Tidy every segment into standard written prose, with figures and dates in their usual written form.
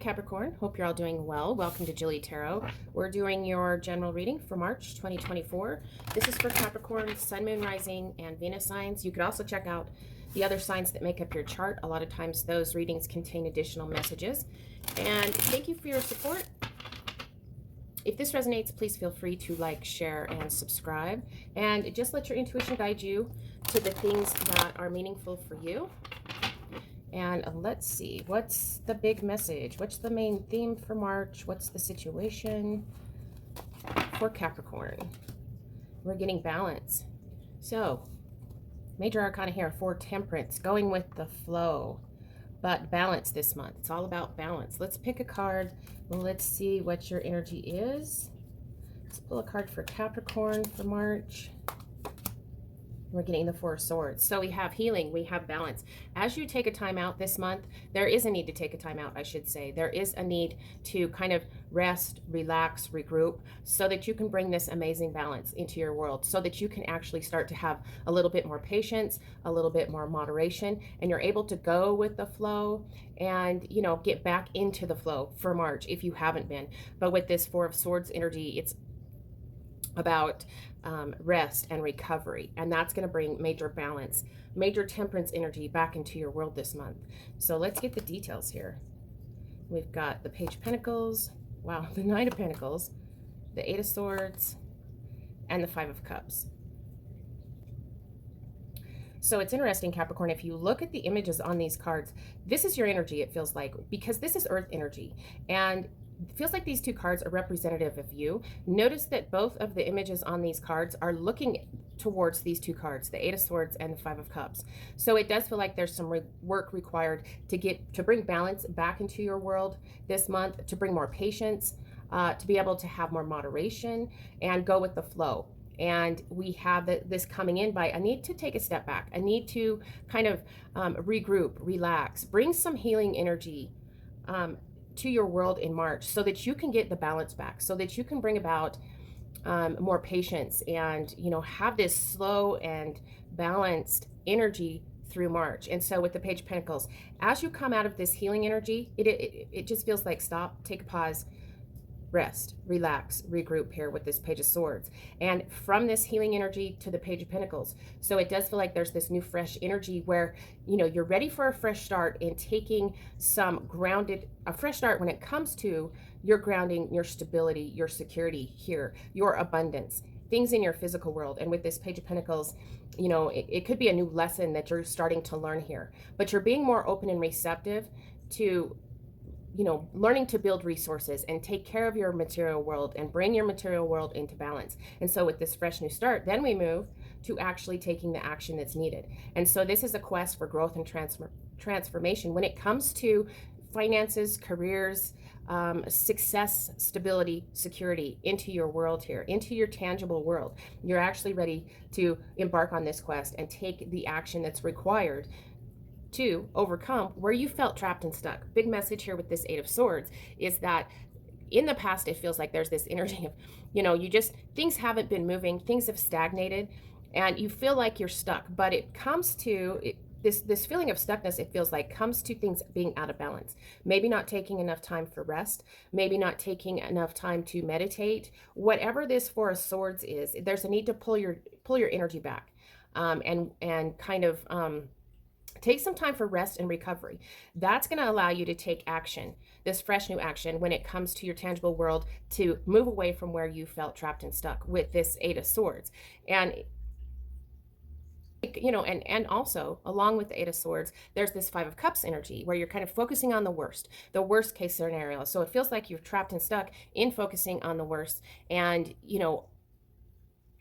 Capricorn, hope you're all doing well. Welcome to JilleTarot. We're doing your general reading for March 2024. This is for Capricorn, Sun, Moon, Rising, and Venus signs. You could also check out the other signs that make up your chart. A lot of times those readings contain additional messages. And thank you for your support. If this resonates, please feel free to like, share, and subscribe. And just let your intuition guide you to the things that are meaningful for you. And let's see, what's the big message? What's the main theme for March? What's the situation for Capricorn? We're getting balance. So, major arcana here for Temperance, going with the flow, but balance this month. It's all about balance. Let's pick a card. Let's see what your energy is. Let's pull a card for Capricorn for March. We're getting the Four of Swords. So we have healing, we have balance. As you take a time out this month, there is a need to take a time out, I should say. There is a need to kind of rest, relax, regroup, so that you can bring this amazing balance into your world, so that you can actually start to have a little bit more patience, a little bit more moderation, and you're able to go with the flow and, you know, get back into the flow for March if you haven't been. But with this Four of Swords energy, it's about rest and recovery, and that's going to bring major balance, major temperance energy back into your world this month. So let's get the details here. We've got the Page of Pentacles, wow, the Knight of Pentacles, the Eight of Swords, and the Five of Cups. So it's interesting, Capricorn, if you look at the images on these cards, this is your energy, it feels like, because this is Earth energy, and it feels like these two cards are representative of you. Notice that both of the images on these cards are looking towards these two cards, the Eight of Swords and the Five of Cups. So it does feel like there's some work required to bring balance back into your world this month, to bring more patience, to be able to have more moderation and go with the flow. And we have this coming in by a need to take a step back, a need to kind of regroup, relax, bring some healing energy to your world in March, so that you can get the balance back, so that you can bring about more patience and, you know, have this slow and balanced energy through March. And so with the Page of Pentacles, as you come out of this healing energy, it just feels like stop, take a pause, rest, relax, regroup here with this Page of Swords. And from this healing energy to the Page of Pentacles, so it does feel like there's this new fresh energy where, you know, you're ready for a fresh start and taking some a fresh start when it comes to your grounding, your stability, your security here, your abundance, things in your physical world. And with this Page of Pentacles, you know, it could be a new lesson that you're starting to learn here, but you're being more open and receptive to, you know, learning to build resources and take care of your material world and bring your material world into balance. And so with this fresh new start, then we move to actually taking the action that's needed. And so this is a quest for growth and transformation when it comes to finances, careers, success, stability, security into your world here, into your tangible world. You're actually ready to embark on this quest and take the action that's required to overcome where you felt trapped and stuck. Big message here with this Eight of Swords is that in the past, it feels like there's this energy of, you know, things haven't been moving, things have stagnated, and you feel like you're stuck. But it comes to this feeling of stuckness, it feels like, comes to things being out of balance. Maybe not taking enough time for rest, maybe not taking enough time to meditate. Whatever this Four of Swords is, there's a need to pull your energy back, and kind of take some time for rest and recovery. That's going to allow you to take action, this fresh new action, when it comes to your tangible world, to move away from where you felt trapped and stuck with this Eight of Swords. And, you know, and also along with the Eight of Swords, there's this Five of Cups energy where you're kind of focusing on the worst case scenario. So it feels like you're trapped and stuck in focusing on the worst, and, you know,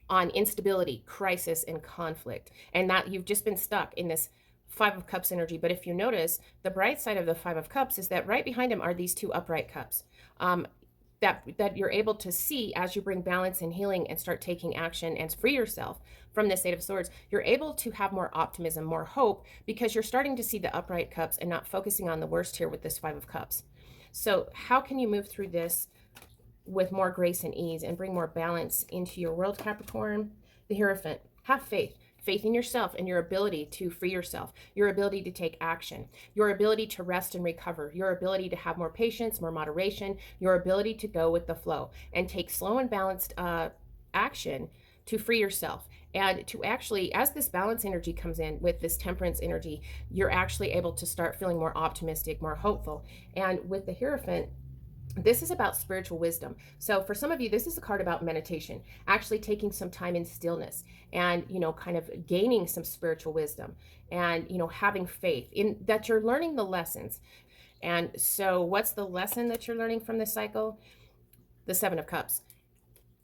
on instability, crisis, and conflict, and that you've just been stuck in this Five of Cups energy. But if you notice, the bright side of the Five of Cups is that right behind him are these two upright cups that you're able to see as you bring balance and healing and start taking action and free yourself from this Eight of Swords. You're able to have more optimism, more hope, because you're starting to see the upright cups and not focusing on the worst here with this Five of Cups. So how can you move through this with more grace and ease and bring more balance into your world, Capricorn? The Hierophant. Have faith. faith in yourself and your ability to free yourself, your ability to take action, your ability to rest and recover, your ability to have more patience, more moderation, your ability to go with the flow and take slow and balanced action to free yourself. And to actually, as this balance energy comes in with this temperance energy, you're actually able to start feeling more optimistic, more hopeful. And with the Hierophant, this is about spiritual wisdom. So for some of you, this is a card about meditation, actually taking some time in stillness and, kind of gaining some spiritual wisdom and, having faith in that you're learning the lessons. And so what's the lesson that you're learning from this cycle? The Seven of Cups.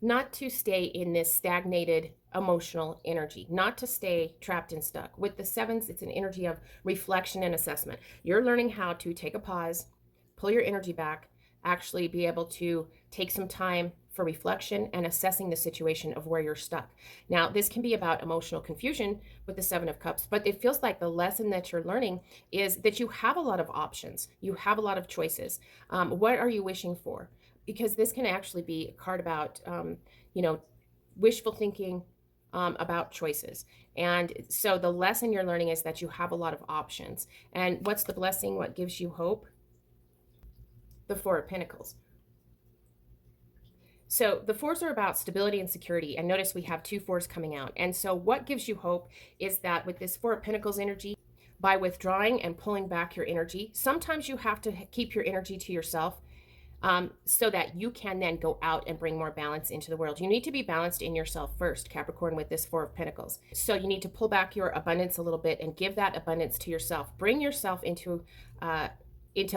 Not to stay in this stagnated emotional energy, not to stay trapped and stuck. With the sevens, it's an energy of reflection and assessment. You're learning how to take a pause, pull your energy back, actually be able to take some time for reflection and assessing the situation of where you're stuck. Now, this can be about emotional confusion with the Seven of Cups, but it feels like the lesson that you're learning is that you have a lot of options. You have a lot of choices. What are you wishing for? Because this can actually be a card about, wishful thinking, about choices. And so the lesson you're learning is that you have a lot of options. And what's the blessing? What gives you hope? The Four of Pentacles. So the fours are about stability and security. And notice we have two fours coming out. And so what gives you hope is that with this Four of Pentacles energy, by withdrawing and pulling back your energy, sometimes you have to keep your energy to yourself so that you can then go out and bring more balance into the world. You need to be balanced in yourself first, Capricorn, with this Four of Pentacles. So you need to pull back your abundance a little bit and give that abundance to yourself. Bring yourself into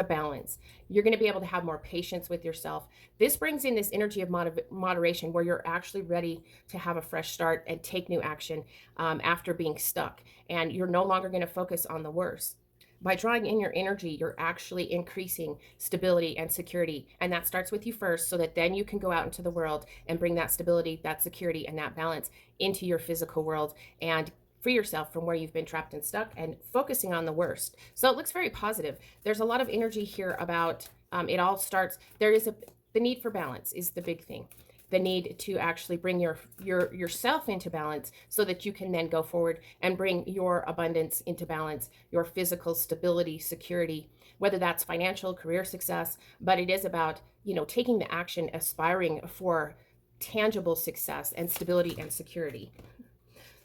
balance. You're going to be able to have more patience with yourself. This brings in this energy of moderation where you're actually ready to have a fresh start and take new action after being stuck. And you're no longer going to focus on the worst. By drawing in your energy, you're actually increasing stability and security. And that starts with you first so that then you can go out into the world and bring that stability, that security, and that balance into your physical world and free yourself from where you've been trapped and stuck and focusing on the worst. So it looks very positive. There's a lot of energy here about it all starts. The need for balance is the big thing. The need to actually bring yourself into balance so that you can then go forward and bring your abundance into balance, your physical stability, security, whether that's financial, career success, but it is about, taking the action, aspiring for tangible success and stability and security.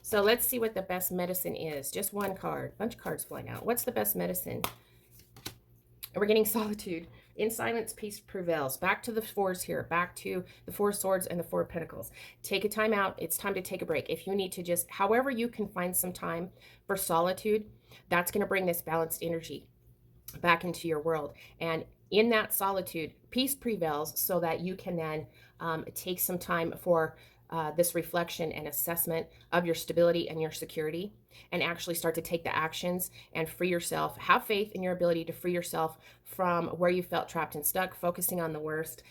So let's see what the best medicine is. Just one card, bunch of cards flying out. What's the best medicine? We're getting solitude. In silence, peace prevails. Back to the fours here. Back to the Four of Swords and the Four of Pentacles. Take a time out. It's time to take a break. If you need to just, however you can find some time for solitude, that's going to bring this balanced energy back into your world. And in that solitude, peace prevails so that you can then take some time for this reflection and assessment of your stability and your security, and actually start to take the actions and free yourself. Have faith in your ability to free yourself from where you felt trapped and stuck, focusing on the worst.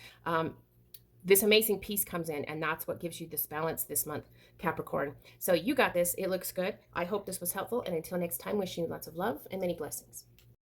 This amazing peace comes in, and that's what gives you this balance this month, Capricorn. So you got this. It looks good. I hope this was helpful. And until next time, wishing you lots of love and many blessings.